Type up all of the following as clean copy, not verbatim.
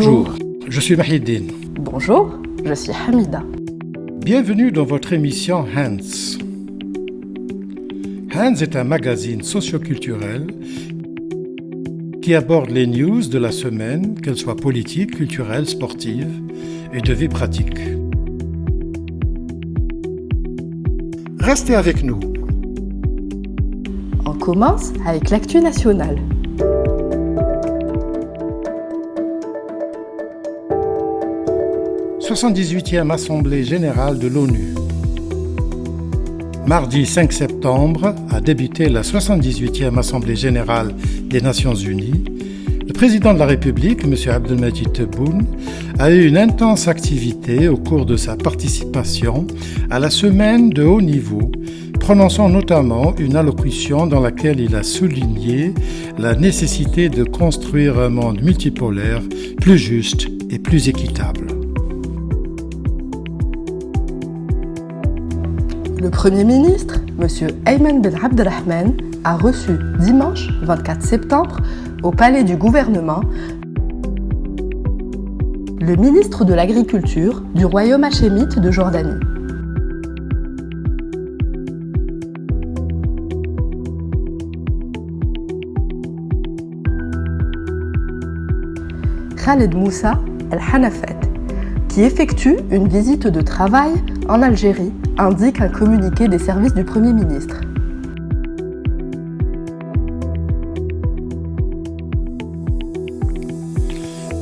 Bonjour, je suis Mahidine. Bonjour, je suis Hamida. Bienvenue dans votre émission Hands. Hands est un magazine socioculturel qui aborde les news de la semaine, qu'elles soient politiques, culturelles, sportives et de vie pratique. Restez avec nous. On commence avec l'actu nationale. « 78e Assemblée générale de l'ONU. Mardi 5 septembre a débuté la 78e Assemblée générale des Nations unies. Le président de la République, M. Abdelmadjid Tebboune, a eu une intense activité au cours de sa participation à la semaine de haut niveau, prononçant notamment une allocution dans laquelle il a souligné la nécessité de construire un monde multipolaire plus juste et plus équitable. Le Premier ministre, M. Ayman Ben Abdelrahman, a reçu dimanche 24 septembre au Palais du gouvernement le ministre de l'Agriculture du Royaume hachémite de Jordanie. Khaled Moussa El-Hanafet, qui effectue une visite de travail en Algérie, indique un communiqué des services du Premier ministre.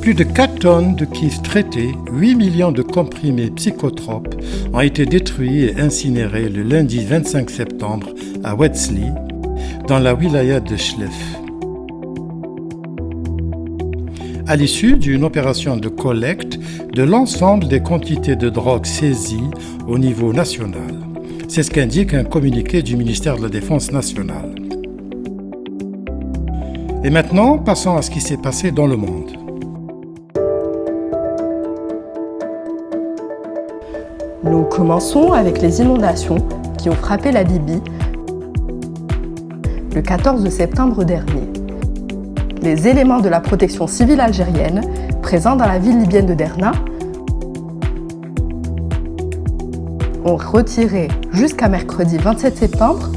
Plus de 4 tonnes de kiff traités, 8 millions de comprimés psychotropes ont été détruits et incinérés le lundi 25 septembre à Wetzli, dans la wilaya de Chlef. À l'issue d'une opération de collecte de l'ensemble des quantités de drogue saisies au niveau national. C'est ce qu'indique un communiqué du ministère de la Défense nationale. Et maintenant, passons à ce qui s'est passé dans le monde. Nous commençons avec les inondations qui ont frappé la Libye le 14 septembre dernier. Les éléments de la protection civile algérienne présents dans la ville libyenne de Derna ont retiré jusqu'à mercredi 27 septembre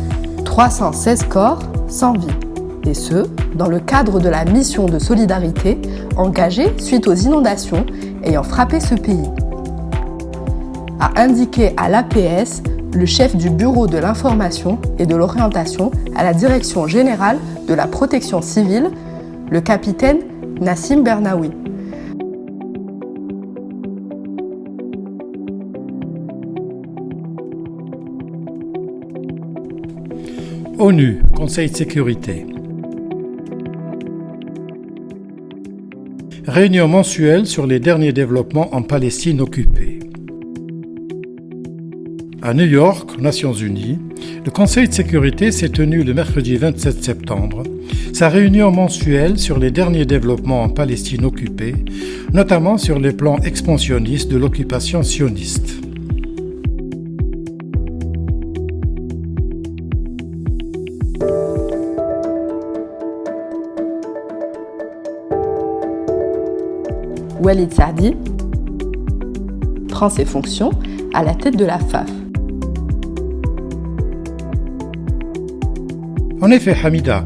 316 corps sans vie, et ce, dans le cadre de la mission de solidarité engagée suite aux inondations ayant frappé ce pays, a indiqué à l'APS le chef du bureau de l'information et de l'orientation à la Direction générale de la protection civile, le capitaine Nassim Bernaoui. ONU, Conseil de sécurité. Réunion mensuelle sur les derniers développements en Palestine occupée. À New York, Nations Unies, le Conseil de sécurité s'est tenu le mercredi 27 septembre, sa réunion mensuelle sur les derniers développements en Palestine occupée, notamment sur les plans expansionnistes de l'occupation sioniste. Walid Saadi prend ses fonctions à la tête de la FAF. En effet, Hamida,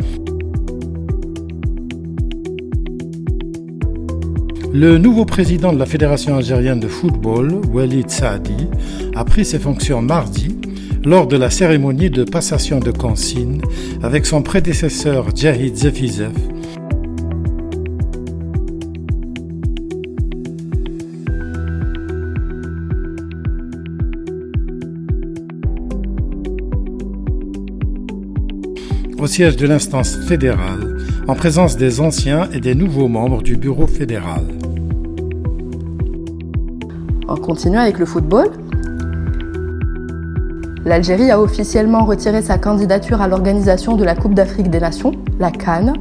le nouveau président de la Fédération algérienne de football, Walid Saadi, a pris ses fonctions mardi lors de la cérémonie de passation de consignes avec son prédécesseur Djahid Zefizef. Au siège de l'instance fédérale, en présence des anciens et des nouveaux membres du bureau fédéral. On continue avec le football. L'Algérie a officiellement retiré sa candidature à l'organisation de la Coupe d'Afrique des Nations, la CAN,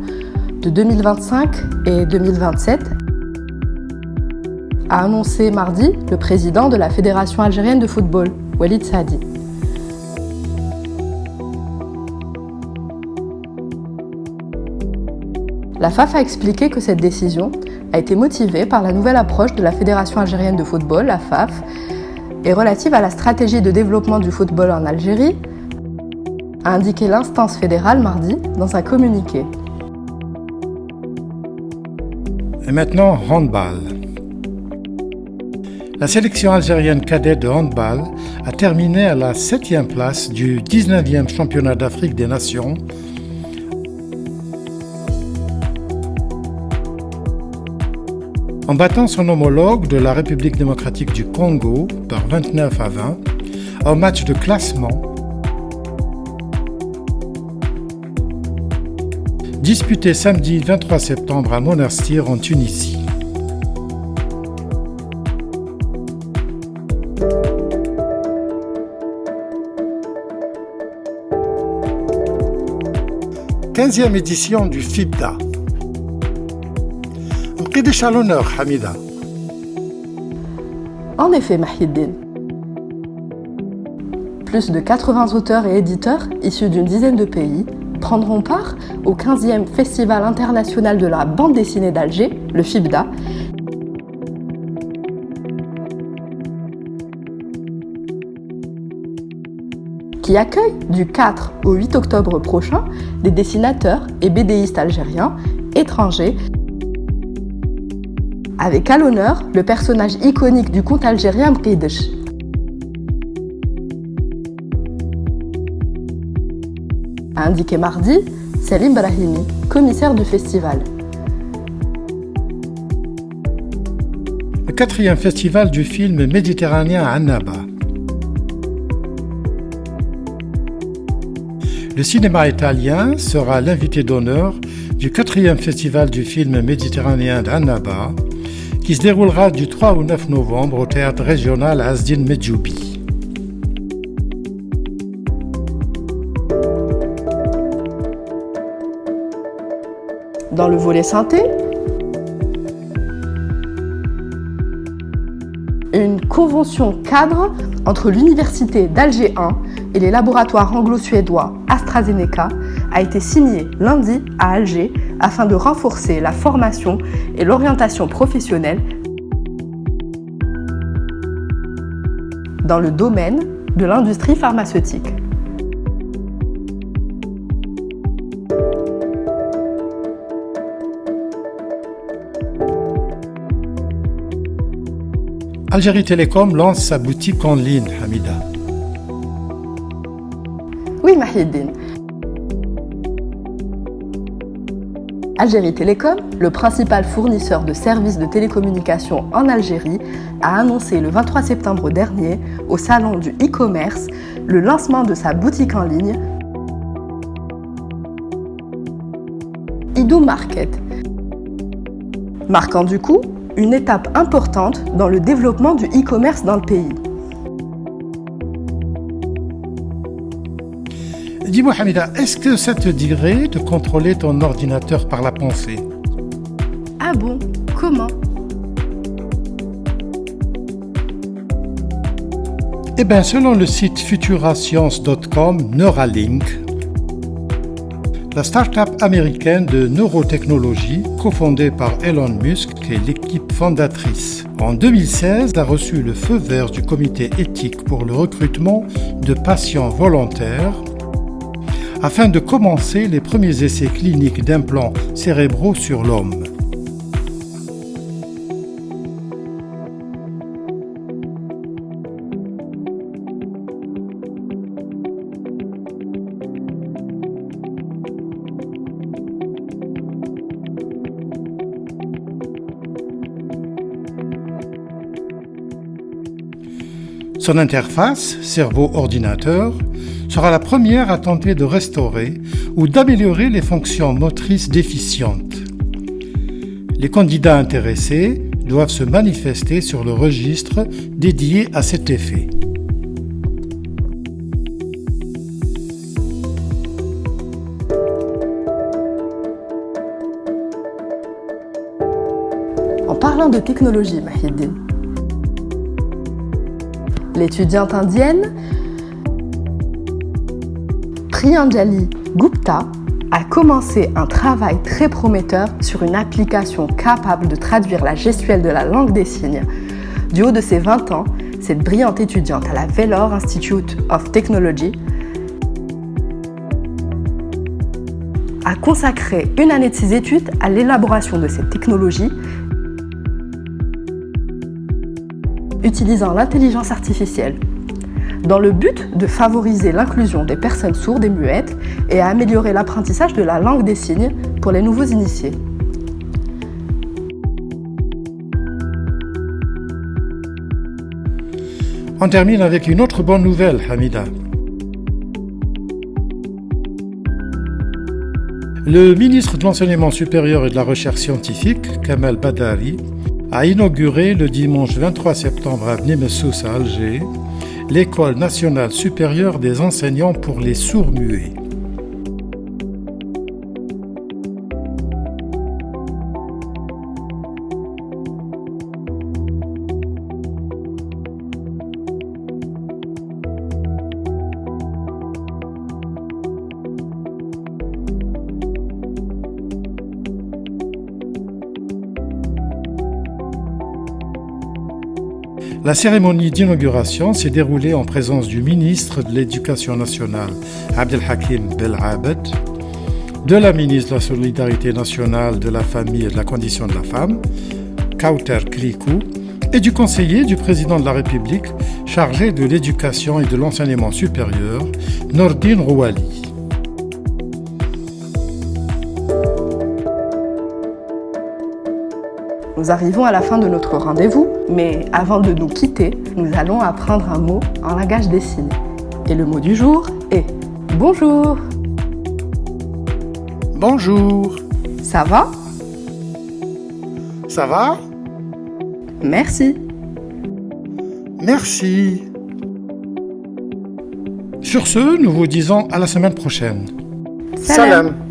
de 2025 et 2027, a annoncé mardi le président de la Fédération algérienne de football, Walid Saadi. La FAF a expliqué que cette décision a été motivée par la nouvelle approche de la Fédération algérienne de football, la FAF, et relative à la stratégie de développement du football en Algérie, a indiqué l'instance fédérale mardi dans un communiqué. Et maintenant, handball. La sélection algérienne cadette de handball a terminé à la 7e place du 19e championnat d'Afrique des Nations en battant son homologue de la République démocratique du Congo par 29 à 20 au match de classement disputé samedi 23 septembre à Monastir en Tunisie. « 15e édition du FIBDA. M'qidech à l'honneur, Hamida. » En effet, Mahiddine. Plus de 80 auteurs et éditeurs issus d'une dizaine de pays prendront part au 15e Festival international de la bande dessinée d'Alger, le FIBDA, qui accueille du 4 au 8 octobre prochain des dessinateurs et BDistes algériens, étrangers, avec à l'honneur le personnage iconique du conte algérien M'qidech. A indiqué mardi Salim Brahimi, commissaire du festival. Le 4e festival du film méditerranéen à Annaba. Le cinéma italien sera l'invité d'honneur du 4e festival du film méditerranéen d'Annaba, qui se déroulera du 3 au 9 novembre au théâtre régional Azdine Medjoubi. Dans le volet synthé, une convention cadre entre l'Université d'Alger 1 et les laboratoires anglo-suédois AstraZeneca a été signée lundi à Alger afin de renforcer la formation et l'orientation professionnelle dans le domaine de l'industrie pharmaceutique. Algérie Télécom lance sa boutique en ligne, Hamida. Oui, Mahiddine. Algérie Télécom, le principal fournisseur de services de télécommunications en Algérie, a annoncé le 23 septembre dernier, au salon du e-commerce, le lancement de sa boutique en ligne Idou Market, marquant du coup une étape importante dans le développement du e-commerce dans le pays. Dis-moi Hamida, est-ce que ça te dirait de contrôler ton ordinateur par la pensée? Ah bon? Comment? Eh bien, selon le site futurascience.com, Neuralink, la start-up américaine de neurotechnologie, cofondée par Elon Musk et l'équipe fondatrice, en 2016 a reçu le feu vert du comité éthique pour le recrutement de patients volontaires afin de commencer les premiers essais cliniques d'implants cérébraux sur l'homme. Son interface, cerveau-ordinateur, sera la première à tenter de restaurer ou d'améliorer les fonctions motrices déficientes. Les candidats intéressés doivent se manifester sur le registre dédié à cet effet. En parlant de technologie, Mahiddine, l'étudiante indienne Priyanjali Gupta a commencé un travail très prometteur sur une application capable de traduire la gestuelle de la langue des signes. Du haut de ses 20 ans, cette brillante étudiante à la Vellore Institute of Technology a consacré une année de ses études à l'élaboration de cette technologie, utilisant l'intelligence artificielle, dans le but de favoriser l'inclusion des personnes sourdes et muettes et à améliorer l'apprentissage de la langue des signes pour les nouveaux initiés. On termine avec une autre bonne nouvelle, Hamida. Le ministre de l'Enseignement supérieur et de la Recherche scientifique, Kamal Badari, a inauguré le dimanche 23 septembre à Bnemessous à Alger l'École nationale supérieure des enseignants pour les sourds-muets. La cérémonie d'inauguration s'est déroulée en présence du ministre de l'Éducation nationale, Abdelhakim Belabed, de la ministre de la Solidarité nationale, de la Famille et de la Condition de la Femme, Kauter Krikou, et du conseiller du président de la République chargé de l'éducation et de l'enseignement supérieur, Nordine Rouali. Nous arrivons à la fin de notre rendez-vous, mais avant de nous quitter, nous allons apprendre un mot en langage des signes. Et le mot du jour est bonjour. Bonjour. Ça va? Ça va? Merci. Merci. Sur ce, nous vous disons à la semaine prochaine. Salam.